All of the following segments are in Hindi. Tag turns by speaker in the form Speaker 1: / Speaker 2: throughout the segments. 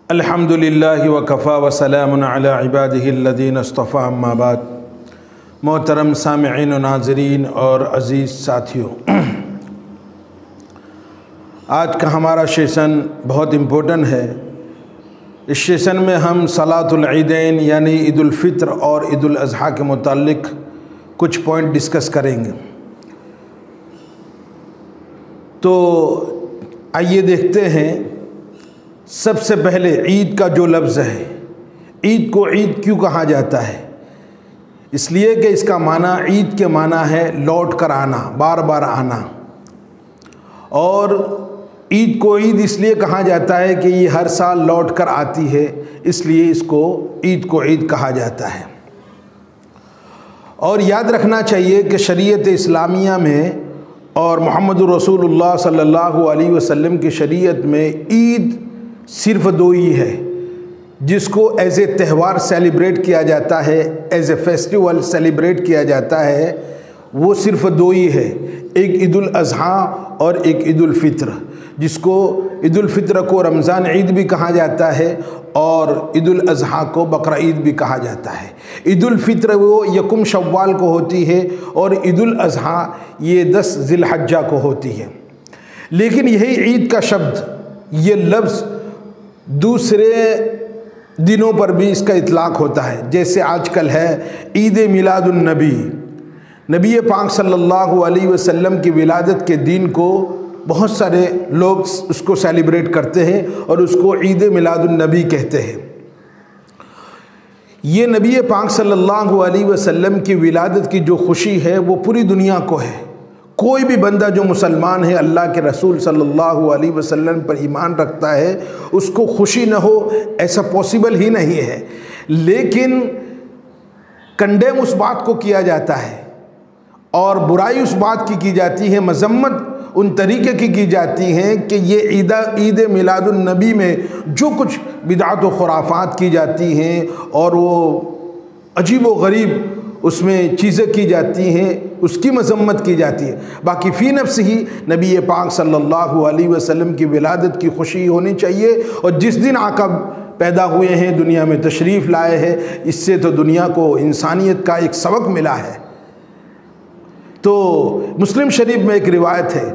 Speaker 1: अल्हम्दुलिल्लाहि व कफ़ा व सलामुन अला इबादिहिल्लज़ीना इस्तफ़ा अम्मा बाद। मोहतरम सामिईन व नाज़रीन और अज़ीज़ साथियों, आज का हमारा सेशन बहुत इम्पोर्टेंट है। इस सेशन में हम सलातुल ईदैन यानी ईदुल फ़ित्र और ईदुल अज़हा के मुताल्लिक़ कुछ पॉइंट डिस्कस करेंगे। तो आइए देखते हैं। सबसे पहले ईद का जो लफ्ज़ है, ईद को ईद क्यों कहा जाता है? इसलिए कि इसका माना, ईद के माना है लौट कर आना, बार बार आना। और ईद को ईद इसलिए कहा जाता है कि ये हर साल लौट कर आती है, इसलिए इसको ईद को ईद कहा जाता है। और याद रखना चाहिए कि शरीयत इस्लामिया में और मुहम्मदुर रसूलुल्लाह सल्लल्लाहु अलैहि वसल्लम की शरीयत में ईद सिर्फ दो ही है, जिसको एज ए त्यौहार सेलिब्रेट किया जाता है, एज ए फेस्टिवल सेलिब्रेट किया जाता है। वो सिर्फ दो ही है, एक ईदुल अज़हा और एक ईदुल फ़ित्र, जिसको ईदुल फ़ित्र को रमज़ान ईद भी कहा जाता है और ईदुल अज़हा को बकरा ईद भी कहा जाता है। ईदुल फ़ित्र वो यकुम शव्वाल को होती है और ईदुल अज़हा ये 10 ज़िलहज्जा को होती है। लेकिन यही ईद का शब्द, ये लफ्ज़ दूसरे दिनों पर भी इसका इतलाक़ होता है। जैसे आजकल है ईद मिलादुन नबी, नबी पाक सल्लल्लाहु अलैहि वसल्लम की विलादत के दिन को बहुत सारे लोग उसको सेलिब्रेट करते हैं और उसको ईद मिलादुन नबी कहते हैं। ये नबी पाक सल्लल्लाहु अलैहि वसल्लम की विलादत की जो खुशी है वो पूरी दुनिया को है। कोई भी बंदा जो मुसलमान है, अल्लाह के रसूल सल्लल्लाहु अलैहि वसल्लम पर ईमान रखता है, उसको खुशी न हो ऐसा पॉसिबल ही नहीं है। लेकिन कंडेम उस बात को किया जाता है और बुराई उस बात की जाती है, मजम्मत उन तरीके की जाती हैं कि ये ईद मिलादुन नबी में जो कुछ बिदअत व खुराफात की जाती हैं और वो अजीब व गरीब उसमें चीज़ें की जाती हैं, उसकी मजम्मत की जाती है। बाकी फ़ी नफ्स ही नबी पाक सल्लल्लाहु अलैहि वसल्लम की विलादत की खुशी होनी चाहिए। और जिस दिन आका पैदा हुए हैं, दुनिया में तशरीफ़ लाए हैं, इससे तो दुनिया को इंसानियत का एक सबक मिला है। तो मुस्लिम शरीफ में एक रिवायत है,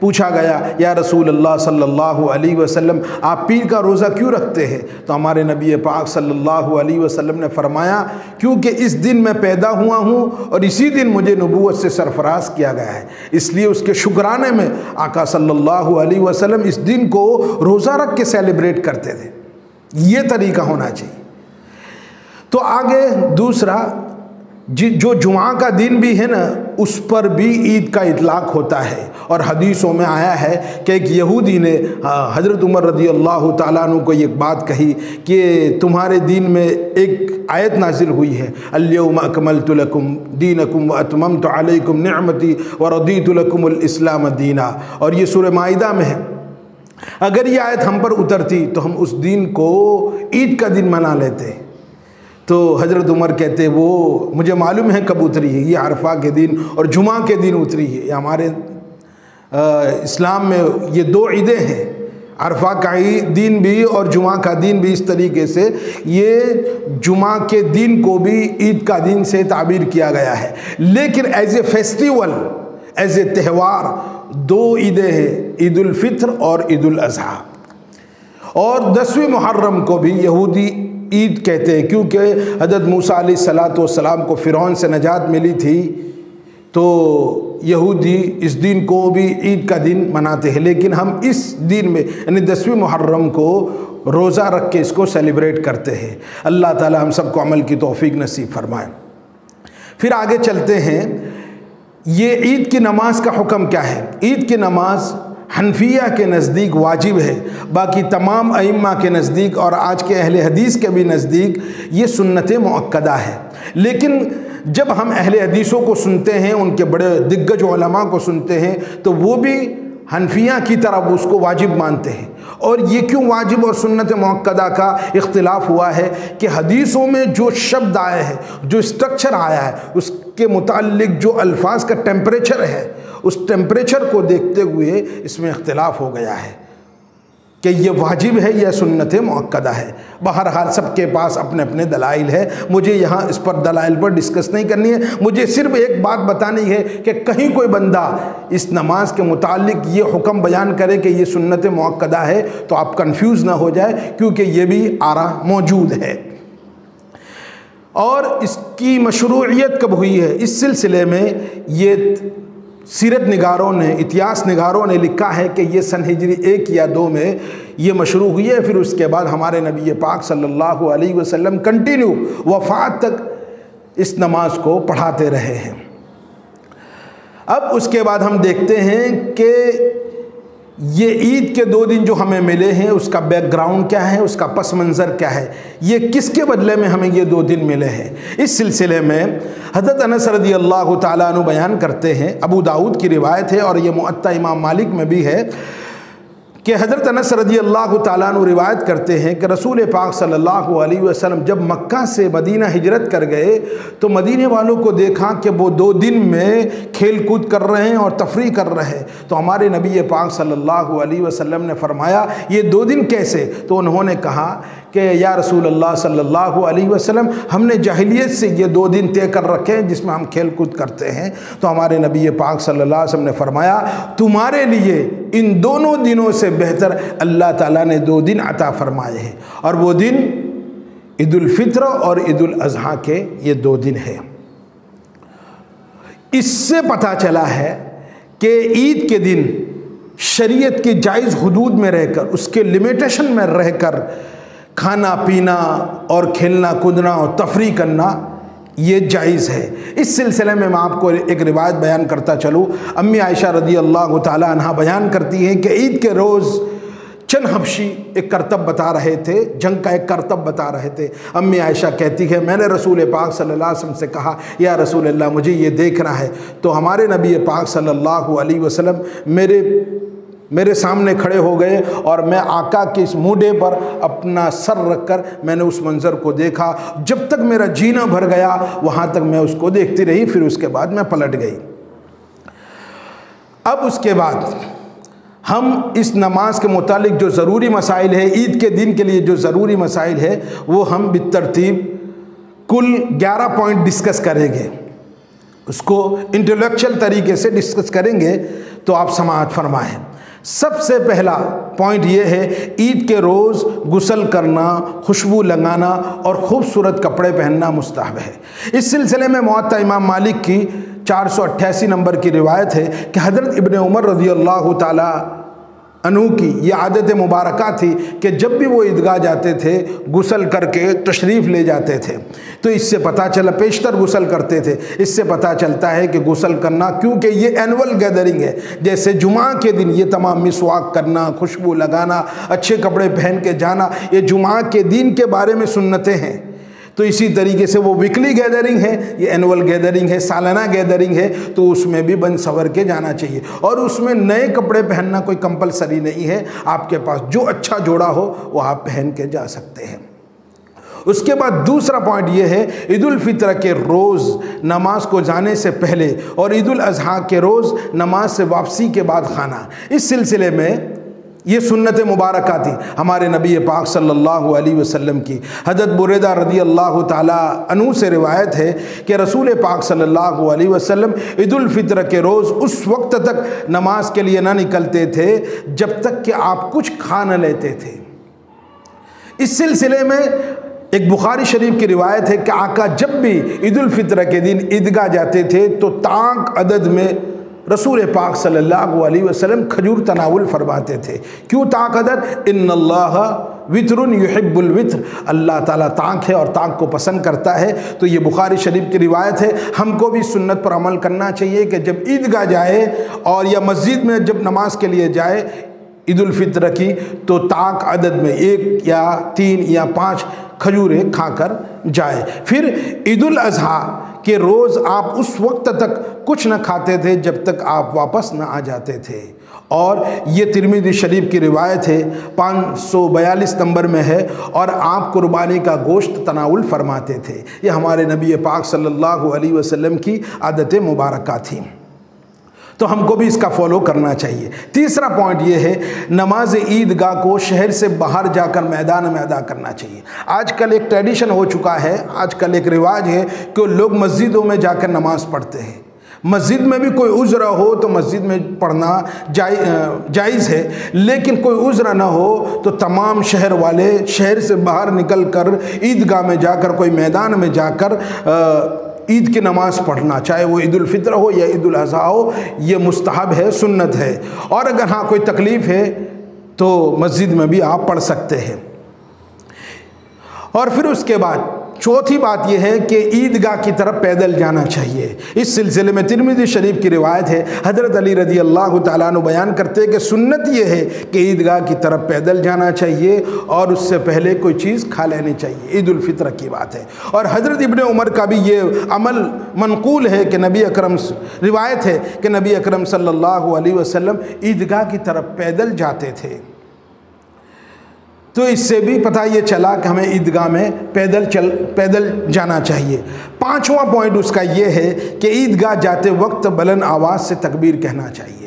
Speaker 1: पूछा गया या रसूल अल्लाह सल्लल्लाहु अलैहि वसल्लम आप पीर का रोज़ा क्यों रखते हैं? तो हमारे नबी पाक सल्लल्लाहु अलैहि वसल्लम ने फरमाया, क्योंकि इस दिन मैं पैदा हुआ हूँ और इसी दिन मुझे नबूवत से सरफराज किया गया है, इसलिए उसके शुक्राने में आका सल्लल्लाहु अलैहि वसल्लम इस दिन को रोज़ा रख के सेलिब्रेट करते थे। ये तरीका होना चाहिए। तो आगे दूसरा, जो जुमा का दिन भी है ना, उस पर भी ईद का इतलाक़ होता है। और हदीसों में आया है कि एक यहूदी ने हज़रत उमर रज़ी अल्लाह ताला अन्हु को ये बात कही कि तुम्हारे दीन में एक आयत नाजिल हुई है, अल-यौमा अकमलतु लकुम दीनकुम व अतममतु अलैकुम निअमती व रदीतु लकुमुल इस्लाम दीना। और ये सूरह माइदा में है। अगर ये आयत हम पर उतरती तो हम उस दिन को ईद का दिन मना लेते। तो हज़रत उमर कहते, वो मुझे मालूम है कब उतरी है, ये अरफा के दिन और जुमा के दिन उतरी है। ये हमारे इस्लाम में ये दो ईदें हैं, अरफा का दिन भी और जुमा का दिन भी। इस तरीके से ये जुमा के दिन को भी ईद का दिन से ताबीर किया गया है। लेकिन as a festival, as a त्यौहार, दो ईदें हैं, ईदुल फ़ित्र और ईदुल अज़हा। और 10वीं मुहर्रम को भी यहूदी ईद कहते हैं, क्योंकि हज़रत मूसा अलैहिस्सलातु वस्सलाम को फ़िरौन से नजात मिली थी, तो यहूदी इस दिन को भी ईद का दिन मनाते हैं। लेकिन हम इस दिन में यानी 10वीं मुहर्रम को रोज़ा रख के इसको सेलिब्रेट करते हैं। अल्लाह ताला हम सबको अमल की तौफीक नसीब फरमाए। फिर आगे चलते हैं, ये ईद की नमाज का हुक्म क्या है? ईद की नमाज हनफिया के नज़दीक वाजिब है, बाकी तमाम अइम्मा के नज़दीक और आज के अहले हदीस के भी नज़दीक ये सुन्नत मुअक्कदा है। लेकिन जब हम अहले हदीसों को सुनते हैं, उनके बड़े दिग्गज उलमा को सुनते हैं, तो वो भी हनफिया की तरफ उसको वाजिब मानते हैं। और ये क्यों वाजिब और सुन्नत मुअक्कदा का इख्तिलाफ हुआ है कि हदीसों में जो शब्द आए हैं, जो स्ट्रक्चर आया है, उसके मुताल्लिक जो अल्फाज का टेम्परेचर है, उस टेम्परेचर को देखते हुए इसमें इख्तिलाफ हो गया है। कि ये वाजिब है या सुन्नत मुअक्कदा है। बहरहाल सबके पास अपने अपने दलाइल है, मुझे यहाँ इस पर दलाइल पर डिस्कस नहीं करनी है। मुझे सिर्फ एक बात बतानी है कि कहीं कोई बंदा इस नमाज के मुतालिक ये हुक्म बयान करे कि ये सुन्नत मुअक्कदा है तो आप कंफ्यूज ना हो जाए, क्योंकि ये भी आरा मौजूद है। और इसकी मशरूइयत कब हुई है, इस सिलसिले में ये सीरत निगारों ने, इतिहास निगारों ने लिखा है कि ये सन हिजरी 1 या 2 में ये मशरू हुई है। फिर उसके बाद हमारे नबी पाक सल्लल्लाहु अलैहि वसल्लम कंटिन्यू वफ़ात तक इस नमाज को पढ़ाते रहे हैं। अब उसके बाद हम देखते हैं कि ये ईद के 2 दिन जो हमें मिले हैं उसका बैकग्राउंड क्या है, उसका पस मंज़र क्या है, ये किसके बदले में हमें ये 2 दिन मिले हैं। इस सिलसिले में हज़रत अनस रज़ी अल्लाह ताला अन्हु बयान करते हैं, अबू दाऊद की रिवायत है और ये मुअत्ता इमाम मालिक में भी है कि हज़रत अनस रज़ी अल्लाह ताला अन्हु रिवायत करते हैं कि रसूल पाक सल्लल्लाहु अलैहि वसल्लम जब मक्का से मदीना हिजरत कर गए तो मदीने वालों को देखा कि वो 2 दिन में खेल कूद कर रहे हैं और तफरी कर रहे हैं। तो हमारे नबी पाक सल्लल्लाहु अलैहि वसल्लम ने फरमाया ये 2 दिन कैसे? तो उन्होंने कहा कि या रसूल अल्लाह सल्लल्लाहु अलैहि वसल्लम, हमने जाहिलियत से ये 2 दिन तय कर रखे हैं जिसमें हम खेल कूद करते हैं। तो हमारे नबी पाक सल्लल्लाहु अलैहि वसल्लम ने फरमाया तुम्हारे लिए इन दोनों दिनों से बेहतर अल्लाह ताला ने 2 दिन अता फरमाए हैं, और वो दिन ईदुल फित्र और ईदुल अज़हा के ये 2 दिन है। इससे पता चला है कि ईद के दिन शरीयत की जायज़ हुदूद में रहकर, उसके लिमिटेशन में रहकर खाना पीना और खेलना कूदना और तफरी करना ये जायज़ है। इस सिलसिले में मैं आपको एक रिवायत बयान करता चलूँ। अम्मी आयशा रज़ी अल्लाह ताला अन्हा बयान करती हैं कि ईद के रोज़ चंद हबशी एक करतब बता रहे थे, जंग का एक करतब बता रहे थे। अम्मी आयशा कहती है मैंने रसूल पाक सल्लल्लाहु अलैहि वसल्लम से कहा या रसूल अल्लाह मुझे ये देखना है। तो हमारे नबी पाक सल्लल्लाहु अलैहि वसल्लम मेरे सामने खड़े हो गए और मैं आका के इस मूढ़े पर अपना सर रखकर मैंने उस मंज़र को देखा। जब तक मेरा जीना भर गया वहाँ तक मैं उसको देखती रही, फिर उसके बाद मैं पलट गई। अब उसके बाद हम इस नमाज के मुतालिक जो ज़रूरी मसाइल है, ईद के दिन के लिए जो ज़रूरी मसाइल है, वो हम बितरतीब कुल 11 पॉइंट डिस्कस करेंगे। उसको इंटेलेक्चुअल तरीके से डिस्कस करेंगे, तो आप समाअत फरमाएं। सबसे पहला पॉइंट ये है, ईद के रोज़ गुस्ल करना, खुशबू लगाना और खूबसूरत कपड़े पहनना मुस्तहब है। इस सिलसिले में मुअत्ता इमाम मालिक की 488 नंबर की रिवायत है कि हज़रत इब्न उमर रज़ी अल्लाह ताला अन्हु की ये आदत मुबारका थी कि जब भी वो ईदगाह जाते थे गुस्ल करके तशरीफ़ ले जाते थे। तो इससे पता चला, पेशतर गुस्ल करते थे, इससे पता चलता है कि गुस्ल करना, क्योंकि ये एनुअल गैदरिंग है, जैसे जुमा के दिन ये तमाम मिसवाक करना, खुशबू लगाना, अच्छे कपड़े पहन के जाना, ये जुमा के दिन के बारे में सुन्नतें हैं। तो इसी तरीके से वो वीकली गैदरिंग है, ये एनुअल गैदरिंग है, सालाना गैदरिंग है, तो उसमें भी बन सवर के जाना चाहिए। और उसमें नए कपड़े पहनना कोई कंपलसरी नहीं है, आपके पास जो अच्छा जोड़ा हो वो आप पहन के जा सकते हैं। उसके बाद दूसरा पॉइंट ये है, ईदुल फित्र के रोज़ नमाज को जाने से पहले और ईदुल अज़हा के रोज़ नमाज से वापसी के बाद खाना। इस सिलसिले में ये सुन्नत मुबारका थी हमारे नबी पाक सल्लल्लाहु अलैहि वसल्लम की। हज़रत बुरैदा रज़ी अल्लाह ताला अन्हु से रिवायत है कि रसूल पाक सल्लल्लाहु अलैहि वसल्लम ईदुल फित्र के रोज़ उस वक्त तक नमाज के लिए ना निकलते थे जब तक कि आप कुछ खा न लेते थे। इस सिलसिले में एक बुखारी शरीफ की रिवायत है कि आका जब भी ईदुल फित्र के दिन ईदगाह जाते थे तो ताक अदद में रसूल पाक सल्लल्लाहु अलैहि वसल्लम खजूर तनावुल फरमाते थे। क्यों ताक अदद? इन्नल्लाह वित्रुन युहिब्बुल वित्र, अल्लाह ताला ताक है और ताक को पसंद करता है। तो ये बुखारी शरीफ की रिवायत है। हमको भी सुन्नत पर अमल करना चाहिए कि जब ईदगाह जाए और या मस्जिद में जब नमाज के लिए जाए ईदुल फित्र की, तो ताक अदद में 1 या 3 या 5 खजूरें खाकर जाए। फिर ईदुल अज़हा के रोज़ आप उस वक्त तक कुछ न खाते थे जब तक आप वापस न आ जाते थे। और ये तिरमिज़ी शरीफ की रिवायत है, 542 नंबर में है, और आप कुर्बानी का गोश्त तनाउल फरमाते थे। ये हमारे नबी पाक सल्लल्लाहु अलैहि वसल्लम की आदत मुबारका थी। तो हमको भी इसका फॉलो करना चाहिए। तीसरा पॉइंट ये है, नमाज ईदगाह को शहर से बाहर जाकर मैदान में अदा करना चाहिए। आजकल एक ट्रेडिशन हो चुका है, आजकल एक रिवाज है कि लोग मस्जिदों में जाकर नमाज पढ़ते हैं। मस्जिद में भी कोई उज़्र हो तो मस्जिद में पढ़ना जायज़ है, लेकिन कोई उज़्र ना हो तो तमाम शहर वाले शहर से बाहर निकल कर ईदगाह में जाकर, कोई मैदान में जाकर ईद की नमाज़ पढ़ना, चाहे वो ईद उल फित्र हो या ईद उल अज़हा हो, ये मुस्तहब है, सुन्नत है। और अगर हाँ कोई तकलीफ़ है तो मस्जिद में भी आप पढ़ सकते हैं। और फिर उसके बाद चौथी बात यह है कि ईदगाह की तरफ पैदल जाना चाहिए। इस सिलसिले में तिरमिज़ी शरीफ की रिवायत है, हज़रत अली रज़ी अल्लाह तआला अन्हु बयान करते हैं कि सुन्नत यह है कि ईदगाह की तरफ पैदल जाना चाहिए और उससे पहले कोई चीज़ खा लेनी चाहिए। ईद उल फित्र की बात है। और हज़रत इब्ने उमर का भी ये अमल मनकूल है कि नबी अकरम, रिवायत है कि नबी अकरम सल्लल्लाहु अलैहि वसल्लम ईदगाह की तरफ पैदल जाते थे। तो इससे भी पता ये चला कि हमें ईदगाह में पैदल जाना चाहिए। पांचवा पॉइंट उसका ये है कि ईदगाह जाते वक्त बुलंद आवाज़ से तकबीर कहना चाहिए।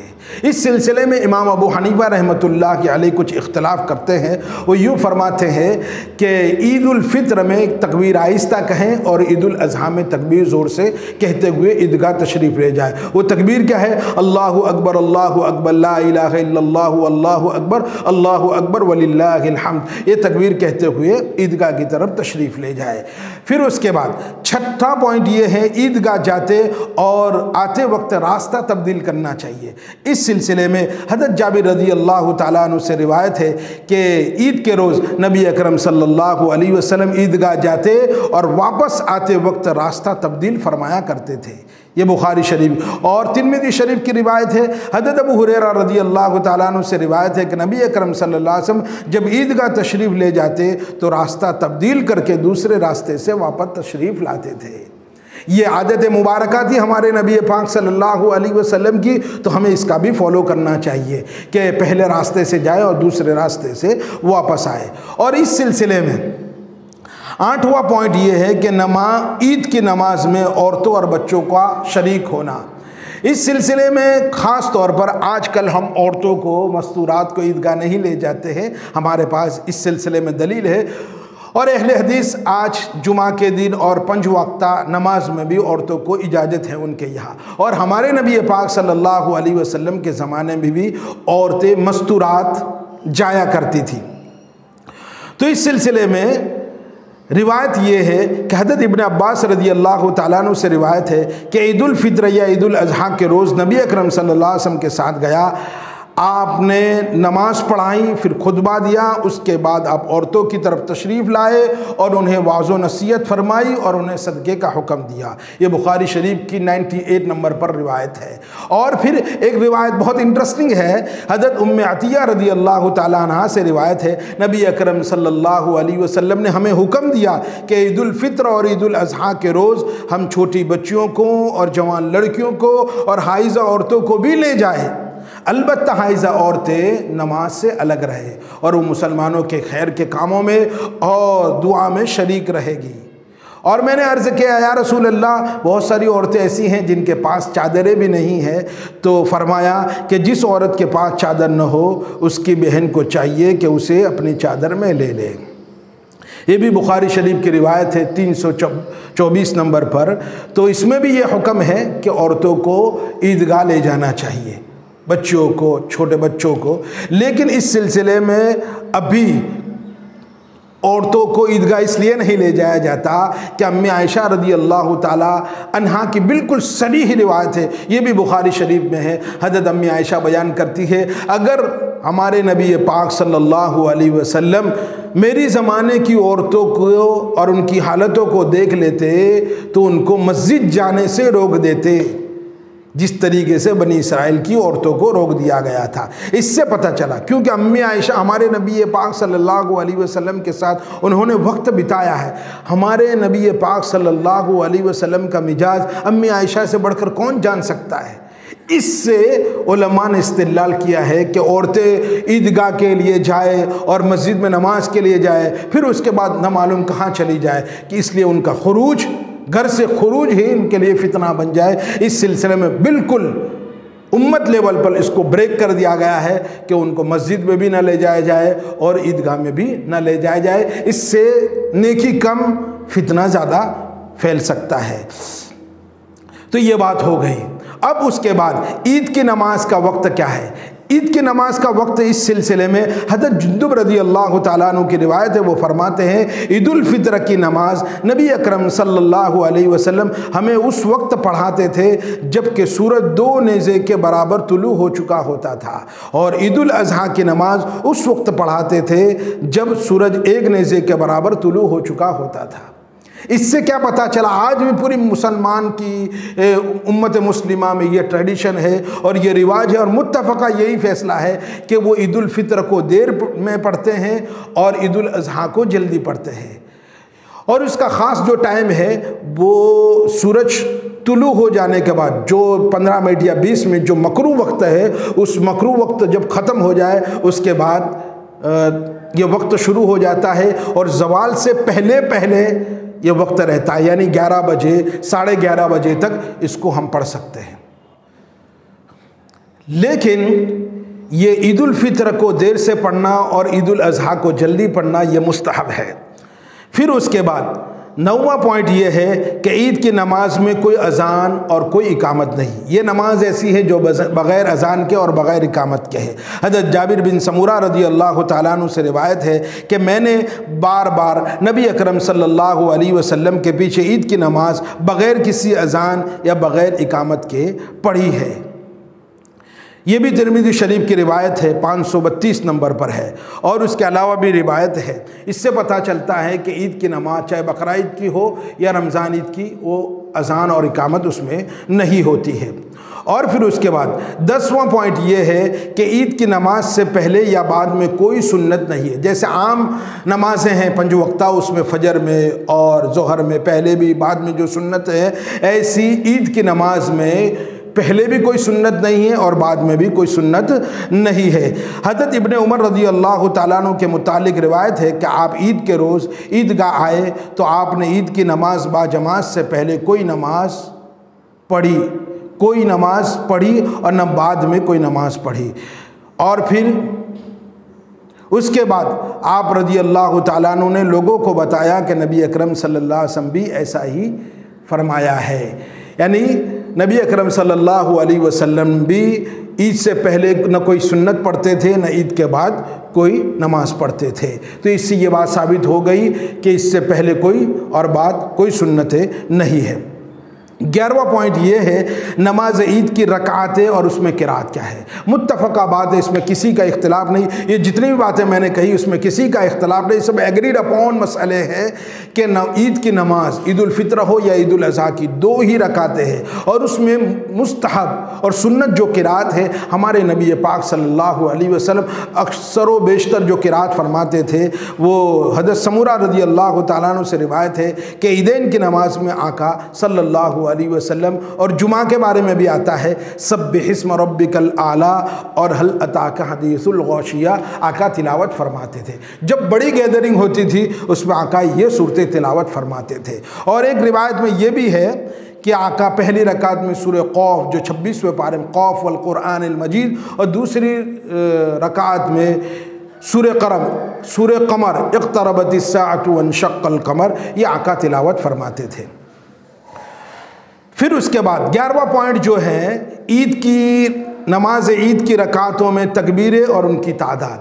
Speaker 1: इस सिलसिले में इमाम अबू हनीफा रहमतुल्लाह अलैह कुछ इख्तलाफ करते हैं। वो यूँ फरमाते हैं कि ईद उल फित्र में तकबीर आहिस्ता कहें और ईद उल अज़हा में तकबीर ज़ोर से कहते हुए ईदगाह तशरीफ़ ले जाए। वो तकबीर क्या है? अल्लाहु अकबर, ला इलाहा इल्लल्लाहु, अल्लाहु अकबर वलिल्लाहिल हम्द। ये तकबीर कहते हुए ईदगाह की तरफ तशरीफ़ ले जाए। फिर उसके बाद छठा पॉइंट ये है, ईदगाह जाते और आते वक्त रास्ता तब्दील करना चाहिए। इस सिलसिले में हज़रत जाबिर रज़ी अल्लाह तआला अन्हु से रिवायत है कि ईद के रोज़ नबी अकरम सल्लल्लाहु अलैहि वसल्लम ईदगाह जाते और वापस आते वक्त रास्ता तब्दील फरमाया करते थे। ये बुखारी शरीफ और तिरमिज़ी शरीफ की रिवायत है। हज़रत अबू हुरैरा रज़ी अल्लाह तआला अन्हु से रिवायत है कि नबी अकरम सल्लल्लाहु अलैहि वसल्लम जब ईदगाह तशरीफ़ ले जाते तो रास्ता तब्दील करके दूसरे रास्ते से वापस तशरीफ़ लाते थे। ये आदत मुबारक थी हमारे नबी पाक सल्लल्लाहु अलैहि वसल्लम की, तो हमें इसका भी फॉलो करना चाहिए कि पहले रास्ते से जाए और दूसरे रास्ते से वापस आए। और इस सिलसिले में आठवां पॉइंट ये है कि ईद की नमाज में औरतों और बच्चों का शरीक होना। इस सिलसिले में ख़ास तौर पर आजकल हम औरतों को, मस्तूरात को ईदगाह नहीं ले जाते हैं। हमारे पास इस सिलसिले में दलील है और अहले हदीस आज जुमा के दिन और 5 वक्ता नमाज में भी औरतों को इजाज़त है उनके यहाँ। और हमारे नबी पाक सल्लल्लाहु अलैहि वसल्लम के ज़माने में भी औरतें मस्तूरात जाया करती थी। तो इस सिलसिले में रिवायत ये है कि हज़रत इब्न अब्बास रज़ी अल्लाह तआला अन्हु से रिवायत है कि ईद उल फित्र या ईद उल अज़हा के रोज़ नबी अकरम सल्लल्लाहु अलैहि वसल्लम के साथ गया। आपने नमाज पढ़ाई, फिर खुतबा दिया, उसके बाद आप औरतों की तरफ तशरीफ़ लाए और उन्हें वाज़ो नसीहत फरमाई और उन्हें सदक़े का हुक्म दिया। ये बुखारी शरीफ की 98 नंबर पर रिवायत है। और फिर एक रिवायत बहुत इंटरेस्टिंग है, हज़रत उम्मे अतिया रज़ी अल्लाह तआला अन्हा से रिवायत है, नबी अकरम सल्लल्लाहु अलैहि वसल्लम ने हमें हुक्म दिया कि ईद उल फित्र और ईद उल अज़हा के रोज़ हम छोटी बच्चियों को और जवान लड़कियों को और हाइज़ा औरतों को भी ले जाए। अलबत्ता हाइज़ा औरतें नमाज से अलग रहे और वो मुसलमानों के खैर के कामों में और दुआ में शरीक रहेगी। और मैंने अर्ज़ किया, या रसूल अल्लाह, बहुत सारी औरतें ऐसी हैं जिनके पास चादरें भी नहीं हैं। तो फरमाया कि जिस औरत के पास चादर न हो उसकी बहन को चाहिए कि उसे अपनी चादर में ले ले। ये भी बुखारी शरीफ की रिवायत है 324 नंबर पर। तो इसमें भी ये हुक्म है कि औरतों को ईदगाह ले जाना चाहिए, बच्चों को, छोटे बच्चों को। लेकिन इस सिलसिले में अभी औरतों को ईदगाह इसलिए नहीं ले जाया जाता कि अम्मी आयशा रज़ी अल्लाह ताला अन्हा की बिल्कुल सरीह रिवायत है, ये भी बुखारी शरीफ में है। हज़रत अम्मी आयशा बयान करती है, अगर हमारे नबी पाक सल्लल्लाहु अलैहि वसल्लम मेरी ज़माने की औरतों को और उनकी हालतों को देख लेते तो उनको मस्जिद जाने से रोक देते, जिस तरीके से बनी इसराइल की औरतों को रोक दिया गया था। इससे पता चला, क्योंकि अम्मी आयशा हमारे नबी पाक सल्लल्लाहु अलैहि वसल्लम के साथ उन्होंने वक्त बिताया है। हमारे नबी पाक सल्लल्लाहु अलैहि वसल्लम का मिजाज अम्मी आयशा से बढ़कर कौन जान सकता है। इससे उलमा ने इस्तिदलाल किया है कि औरतें ईदगाह के लिए जाए और मस्जिद में नमाज के लिए जाए, फिर उसके बाद न मालूम कहाँ चली जाए, कि इसलिए उनका खुरूज, घर से खुरूज ही इनके लिए फितना बन जाए। इस सिलसिले में बिल्कुल उम्मत लेवल पर इसको ब्रेक कर दिया गया है कि उनको मस्जिद में भी ना ले जाया जाए और ईदगाह में भी ना ले जाया जाए। इससे नेकी कम, फितना ज़्यादा फैल सकता है। तो ये बात हो गई। अब उसके बाद ईद की नमाज का वक्त क्या है? ईद की नमाज का वक्त इस सिलसिले में हज़रत जुंदुब रज़ी अल्लाह ताला अन्हु की रिवायत है, वो फरमाते हैं ईद उल फित्र की नमाज नबी अकरम सल्लल्लाहु अलैहि वसल्लम हमें उस वक्त पढ़ाते थे जबकि सूरज 2 नेज़े के बराबर तुलू हो चुका होता था, और ईद उल अज़हा की नमाज उस वक्त पढ़ाते थे जब सूरज 1 नेज़े के बराबर तुलू हो चुका होता था। इससे क्या पता चला, आज भी पूरी मुसलमान की उम्मत मुस्लिमा में ये ट्रेडिशन है और ये रिवाज है और मुत्तफ़क़ा यही फ़ैसला है कि वो ईद उल फित्र को देर में पढ़ते हैं और ईद उल अज़हा को जल्दी पढ़ते हैं। और उसका ख़ास जो टाइम है वो सूरज तुलू हो जाने के बाद जो 15 मिनट या 20 मिनट जो मकरू वक्त है, उस मकरू वक्त जब ख़त्म हो जाए उसके बाद ये वक्त शुरू हो जाता है और ज़वाल से पहले पहले ये वक्त रहता है, यानी 11 बजे 11:30 बजे तक इसको हम पढ़ सकते हैं। लेकिन ये ईद उल फित्र को देर से पढ़ना और ईद उल अज़हा को जल्दी पढ़ना ये मुस्तहब है। फिर उसके बाद 9वां पॉइंट ये है कि ईद की नमाज में कोई अज़ान और कोई इकामत नहीं। ये नमाज ऐसी है जो बग़ैर अज़ान के और बग़ैर इकामत के है। हज़रत जाबिर बिन समूरा रज़ी अल्लाह ताला अन्हु से रिवायत है कि मैंने बार बार नबी अकरम सल्लल्लाहु अलैहि वसल्लम के पीछे ईद की नमाज बग़ैर किसी अज़ान या बग़ैर इकामत के पढ़ी है। ये भी तिरमिज़ी शरीफ की रिवायत है, 532 नंबर पर है, और उसके अलावा भी रिवायत है। इससे पता चलता है कि ईद की नमाज चाहे बकरा ईद की हो या रमज़ान ईद की, वो अज़ान और इकामत उसमें नहीं होती है। और फिर उसके बाद 10वां पॉइंट ये है कि ईद की नमाज से पहले या बाद में कोई सुन्नत नहीं है। जैसे आम नमाजें हैं 5 वक्ता, उसमें फ़जर में और ज़ोहर में पहले भी बाद में जो सुन्नत है, ऐसी ईद की नमाज में पहले भी कोई सुन्नत नहीं है और बाद में भी कोई सुन्नत नहीं है। हज़रत इब्ने उमर रज़ी अल्लाह ताला अन्हु के मुतालिक रिवायत है कि आप ईद के रोज़ ईदगाह आए तो आपने ईद की नमाज बाजमात से पहले कोई नमाज पढ़ी और न बाद में कोई नमाज पढ़ी। और फिर उसके बाद आप रज़ी अल्लाह ताला अन्हु ने लोगों को बताया कि नबी अकरम सल्लल्लाहु अलैहि वसल्लम भी ऐसा ही फरमाया है, यानी नबी अकरम सल्लल्लाहु अलैहि वसल्लम भी ईद से पहले न कोई सुन्नत पढ़ते थे, न ईद के बाद कोई नमाज पढ़ते थे। तो इससे ये बात साबित हो गई कि इससे पहले कोई और बाद कोई सुन्नतें नहीं है। 11वां पॉइंट ये है नमाज ईद की रकातें और उसमें किरात क्या है। मुत्तफ़क़ा बात है, इसमें किसी का इख्तिलाफ नहीं। ये जितनी भी बातें मैंने कही उसमें किसी का इख्तिलाफ नहीं, सब एग्रीड अपॉन मसले हैं कि ईद की नमाज ईद उल फित्र हो या ईद उल अज़हा की 2 ही रकातें हैं, और उसमें मुस्तहब और सुन्नत जो किरात है, हमारे नबी पाक सल्लल्लाहु अलैहि वसल्लम अक्सर व बेशतर जो किरात फरमाते थे वो हज़रत समूरा रज़ी अल्लाह ताला अन्हु से रिवायत है कि ईदैन की नमाज में आका सल्लल्लाहु अलैहि वसल्लम, और जुमा के बारे में भी आता है सब्बिहिस्म रब्बिकल आला और हल अताका हदीसुल गाशिया, आका तिलावत फरमाते थे। जब बड़ी गैदरिंग होती थी उसमें आका ये सूरतें तिलावत फरमाते थे। और एक रिवायत में ये भी है कि आका पहली रकात में सूरह क़ौफ़ जो 26वें पारे में क़ौफ़ वल क़ुरआनिल मजीद, और दूसरी रकात में सूरह क़मर इक़्तरबतिस साअतु वन्शक़्क़ल क़मर, ये आका तिलावत फरमाते थे। फिर उसके बाद 11वां पॉइंट जो है ईद की नमाज ईद की रकातों में तकबीरें और उनकी तादाद,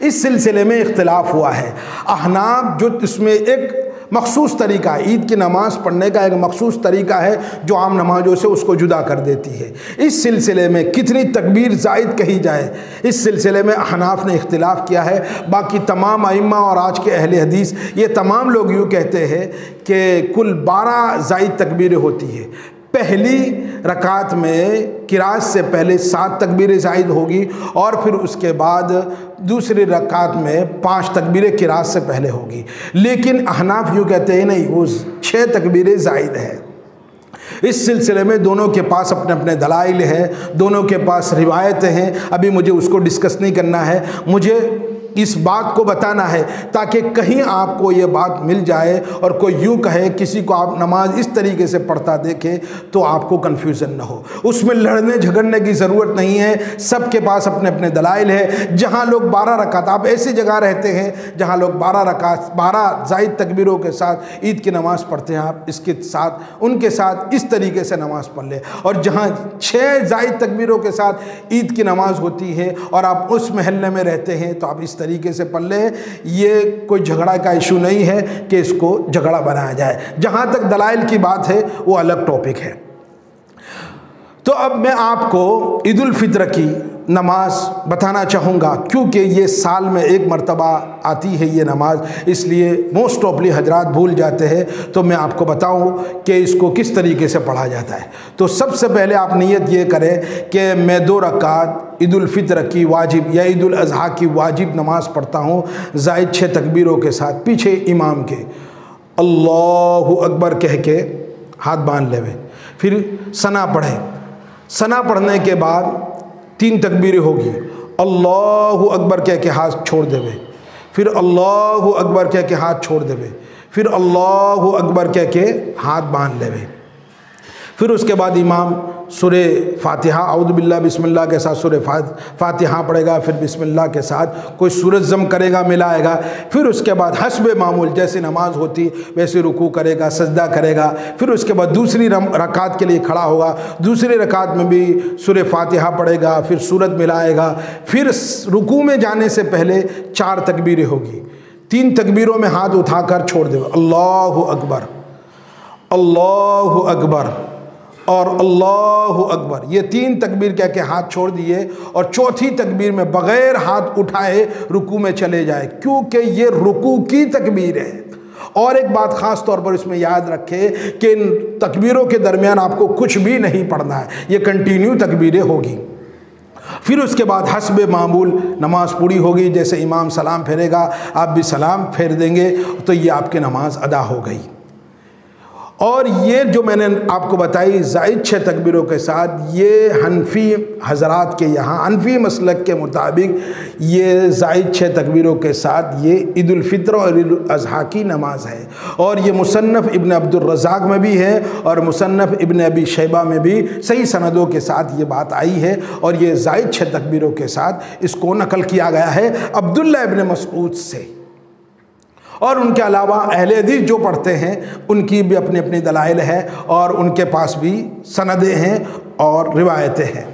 Speaker 1: इस सिलसिले में इख्तिलाफ हुआ है। अहनाफ जो इसमें एक मखसूस तरीका है, ईद की नमाज पढ़ने का एक मखसूस तरीका है जो आम नमाजों से उसको जुदा कर देती है। इस सिलसिले में कितनी तकबीर ज़ायद कही जाए, इस सिलसिले में अहनाफ ने इख्तिलाफ किया है। बाकी तमाम अइम्मा और आज के अहले हदीस ये तमाम लोग यूँ कहते हैं कि कुल 12 ज़ायद तकबीरें होती है। पहली रकात में किरात से पहले 7 तकबीरें ज़ायद होगी, और फिर उसके बाद दूसरी रकात में 5 तकबीरें किरात से पहले होगी। लेकिन अहनाफ यूँ कहते हैं नहीं, वो 6 तकबीरें ज़ायद है। इस सिलसिले में दोनों के पास अपने अपने दलाइल हैं, दोनों के पास रिवायतें हैं। अभी मुझे उसको डिस्कस नहीं करना है, मुझे इस बात को बताना है ताकि कहीं आपको ये बात मिल जाए और कोई यूँ कहे, किसी को आप नमाज इस तरीके से पढ़ता देखे तो आपको कन्फ्यूज़न ना हो। उसमें लड़ने झगड़ने की ज़रूरत नहीं है, सबके पास अपने अपने दलाइल है। जहाँ लोग 12 रकात, आप ऐसी जगह रहते हैं जहाँ लोग 12 रकात 12 ज़ायद तकबीरों के साथ ईद की नमाज़ पढ़ते हैं, आप इसके साथ उनके साथ इस तरीके से नमाज़ पढ़ लें। और जहाँ 6 ज़ायद तकबीरों के साथ ईद की नमाज़ होती है और आप उस महल्ले में रहते हैं तो आप इस तरीके से पढ़ लें। ये कोई झगड़ा का इशू नहीं है कि इसको झगड़ा बनाया जाए। जहाँ तक दलाइल की बात है वो अलग टॉपिक है। तो अब मैं आपको ईद उल फित्र की नमाज बताना चाहूँगा, क्योंकि ये साल में एक मरतबा आती है ये नमाज, इसलिए मोस्ट ऑफली हजरात भूल जाते हैं। तो मैं आपको बताऊँ कि इसको किस तरीके से पढ़ा जाता है। तो सबसे पहले आप नियत ये करें कि मैं 2 रकात ईद उल फित्र की वाजिब या ईद उल अज़हा की वाजिब नमाज़ पढ़ता हूँ ज़ायद 6 तकबीरों के साथ पीछे इमाम के। अल्लाहु अकबर कह के हाथ बांध लेवे, फिर सना पढ़ें। सना पढ़ने के बाद 3 तकबीरें होगी। अल्लाहु अकबर कह के हाथ छोड़ देवे, फिर अल्लाहु अकबर कह के हाथ छोड़ देवे, फिर अल्लाहु अकबर कह के हाथ बांध लेवे। फिर उसके बाद इमाम सूरे फातिहा औज़ु बिल्लाह बिस्मिल्लाह के साथ सूरे फातिहा पढ़ेगा, फिर बिस्मिल्लाह के साथ कोई सूरत ज़म करेगा, मिलाएगा। फिर उसके बाद हस्बे मामूल जैसे नमाज होती वैसे रुकू करेगा, सजदा करेगा। फिर उसके बाद दूसरी रकात के लिए खड़ा होगा, दूसरी रकात में भी सूरे फातिहा पढ़ेगा, फिर सूरत मिलाएगा। फिर रुकू में जाने से पहले 4 तकबीरें होगी। 3 तकबीरों में हाथ उठाकर छोड़ देगा, अल्लाहु अकबर, अल्लाहु अकबर और अल्लाहु अकबर। ये 3 तकबीर कह के हाथ छोड़ दिए और चौथी तकबीर में बग़ैर हाथ उठाए रुकू में चले जाए, क्योंकि ये रुकू की तकबीर है। और एक बात ख़ास तौर पर इसमें याद रखें कि इन तकबीरों के दरमियान आपको कुछ भी नहीं पढ़ना है, ये कंटिन्यू तकबीरें होगी। फिर उसके बाद हस्बे मामूल नमाज पूरी होगी। जैसे इमाम सलाम फेरेगा आप भी सलाम फेर देंगे, तो ये आपकी नमाज अदा हो गई। और ये जो मैंने आपको बताई ज़ायद 6 तकबीरों के साथ, ये हनफी हज़रात के यहाँ हनफी मसलक के मुताबिक ये ज़ायद 6 तकबीरों के साथ ये ईद उल फित्र और ईद उल अज़हा की नमाज है। और ये मुसन्नफ़ इब्न अब्दुर रज़्ज़ाक़ में भी है और मुसन्नफ़ इब्न अबी शैबा में भी सही सनदों के साथ ये बात आई है। और ये ज़ायद 6 तकबीरों के साथ इसको नकल किया गया है अब्दुल्लाह इब्न मसऊद से। और उनके अलावा अहले हदीस जो पढ़ते हैं उनकी भी अपनी अपनी दलाइल है और उनके पास भी सनदें हैं और रिवायतें हैं।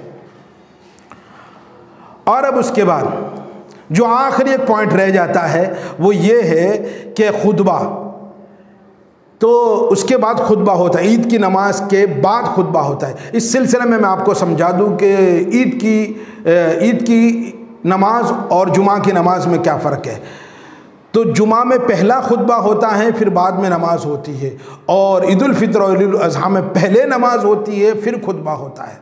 Speaker 1: और अब उसके बाद जो आखिरी एक पॉइंट रह जाता है वो ये है कि खुतबा। तो उसके बाद खुतबा होता है, ईद की नमाज के बाद खुतबा होता है। इस सिलसिले में मैं आपको समझा दूं कि ईद की नमाज और जुमा की नमाज में क्या फ़र्क है। तो जुमा में पहला खुतबा होता है, फिर बाद में नमाज होती है। और ईद उल फित्र और ईद उल अज़हा में पहले नमाज होती है, फिर खुतबा होता है।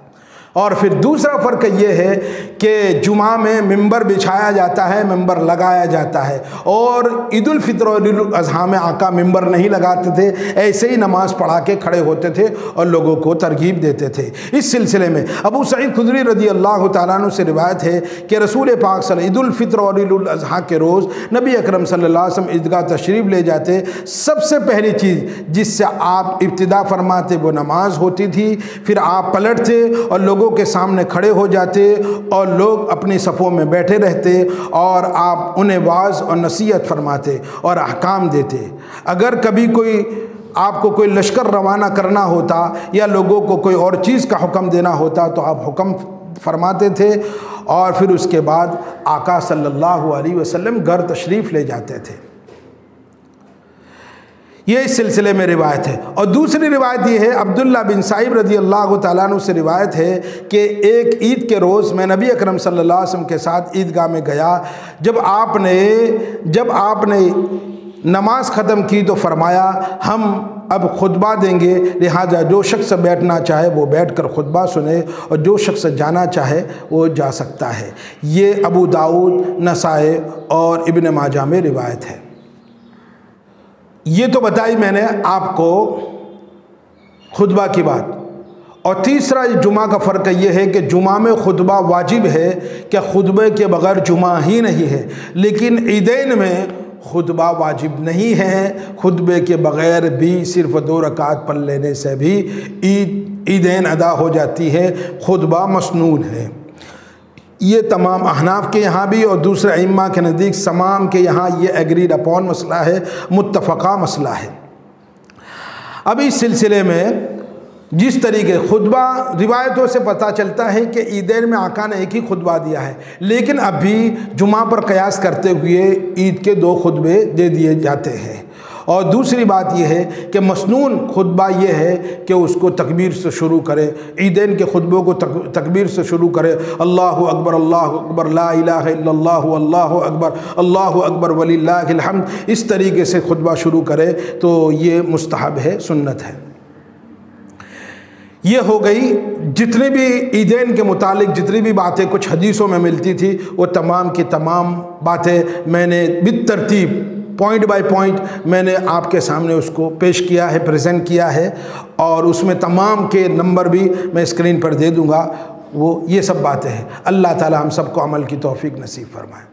Speaker 1: और फिर दूसरा फ़र्क ये है कि जुमा में मिंबर बिछाया जाता है, मिंबर लगाया जाता है। और ईद उल फित्र और ईद उल अज़हा में आका मिंबर नहीं लगाते थे, ऐसे ही नमाज पढ़ा के खड़े होते थे और लोगों को तरगीब देते थे। इस सिलसिले में अबू सईद खुदरी रज़ी अल्लाह तआला अन्हु से रिवायत है कि रसूल पाक सल्लल्लाहु ईद उल फित्र और ईद उल अज़हा के रोज़ नबी अकरम सल्लल्लाहु अलैहि वसल्लम ईदगाह तशरीफ़ ले जाते। सबसे पहली चीज़ जिससे आप इब्तिदा फरमाते वो नमाज होती थी। फिर आप पलटते और लोगों के सामने खड़े हो जाते और लोग अपनी सफ़ों में बैठे रहते और आप उन्हें वाज़ और नसीहत फरमाते और अहकाम देते। अगर कभी आपको कोई लश्कर रवाना करना होता या लोगों को कोई और चीज़ का हुक्म देना होता तो आप हुक्म फरमाते थे। और फिर उसके बाद आका सल्लल्लाहु अलैहि वसल्लम घर तशरीफ़ ले जाते थे। ये इस सिलसिले में रिवायत है। और दूसरी रिवायत ये है, अब्दुल्ला बिन साइब रज़ी अल्लाह तआला अन्हु से रिवायत है कि एक ईद के रोज़ मैं नबी अकरम सल्लल्लाहु अलैहि वसल्लम के साथ ईदगाह में गया। जब आपने नमाज ख़त्म की तो फरमाया हम अब खुतबा देंगे, लिहाजा जो शख्स बैठना चाहे वो बैठकर खुतबा सुने और जो शख्स जाना चाहे वो जा सकता है। ये अबू दाऊद, नसाई और इब्न माजा में रिवायत है। ये तो बताई मैंने आपको खुतबा की बात। और तीसरा जुमा का फ़र्क ये है कि जुमा में खुतबा वाजिब है, क्या खुतबे के बगैर जुमा ही नहीं है, लेकिन ईदैन में खुतबा वाजिब नहीं है, खुतबे के बग़ैर भी सिर्फ 2 रकात पढ़ लेने से भी ईदैन अदा हो जाती है, खुतबा मसनून है। ये तमाम अहनाफ के यहाँ भी और दूसरे अइम्मा के नज़दीक तमाम के यहाँ ये एग्रीड अपॉन मसला है, मुत्तफ़क़ा मसला है। अब इस सिलसिले में जिस तरीके खुतबा रिवायतों से पता चलता है कि ईदैन में आका ने एक ही खुतबा दिया है, लेकिन अभी जुमा पर कयास करते हुए ईद के 2 खुतबे दे दिए जाते हैं। और दूसरी बात यह है कि मसनून खुतबा ये है कि उसको तकबीर से शुरू करे, ईदैन के खुतबों को तकबीर से शुरू करे, अल्लाहु अकबर ला इलाहा इल्लल्लाहु अल्लाहु अकबर वलिल्लाहिल हम्द, इस तरीके से खुतबा शुरू करे तो ये मुस्तहब है, सुन्नत है। ये हो गई जितनी भी ईदैन के मुतालिक जितनी भी बातें कुछ हदीसों में मिलती थी, वो तमाम की तमाम बातें मैंने बितरतीब पॉइंट बाय पॉइंट मैंने आपके सामने उसको पेश किया है, प्रेजेंट किया है, और उसमें तमाम के नंबर भी मैं स्क्रीन पर दे दूंगा। वो ये सब बातें हैं। अल्लाह ताला हम सबको अमल की तौफीक नसीब फरमाए।